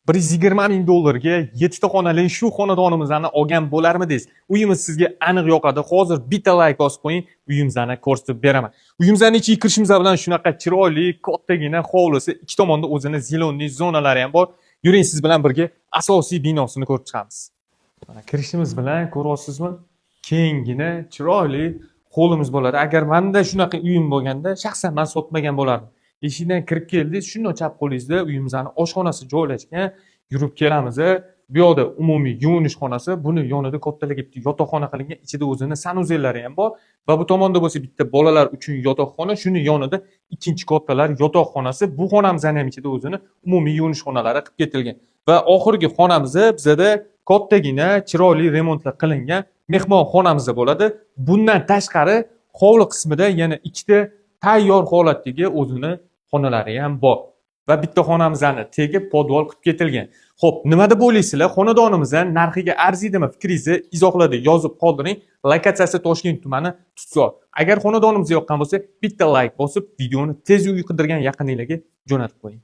$120,000 ga 7 ta xonali shu xonadonimizni olgan bo'larmidingiz? Uyimiz sizga aniq yoqadi. Hozir bitta like bosib qo'ying, uyimizni ko'rsatib beraman. Uyimizning ichiga kirishimiz bilan shunaqa chiroyli, kattagina hovlisi, ikki tomonda o'zini zelonli zonalari ham bor. Yuring siz bilan birga asosiy binosini ko'rib chiqamiz. Mana kirishimiz bilan ko'ryapsizmi? Kengina, chiroyli hovlimiz bo'ladi. Agar menda shunaqa uyim bo'lganda, shaxsan men sotmagan bo'lardim. Eshikdan kirib keldingiz, shunday chap qo'lingizda uyimizning oshxonasi joylashgan. Yurib kelamiz. Bu yoqda umumiy yuvinish xonasi, buni yonida kattalarga bitta yotoqxona qilingan, ichida o'zini sanuzellari ham bor va bu tomonda bo'lsa bitta bolalar uchun yotoqxona, shuni yonida ikkinchi kattalar yotoqxonasi. Bu xonamizning ham ichida o'zini umumiy yuvinish xonalari qilib ketilgan. Va oxirgi xonamiz bizda kattagina, chiroyli remontlar qilingan mehmon xonamiz bo'ladi. Bundan tashqari hovli qismida yana ikkita tayyor holatdagi o'zini xonalari ham bor. Va bitta xonamizning tegi podval qilib ketilgan. Xo'p, nima deb o'ylaysizlar? Xonadonimizning narxiga arziydimi? Fikringizni izohlarda yozib qoldiring. Lokatsiyasi Toshkent tumani Tutzor. Agar xonadonimiz yoqqan bo'lsa, bitta like bosib, videoni tez qidirgan yaqiningizga jo'natib qo'ying.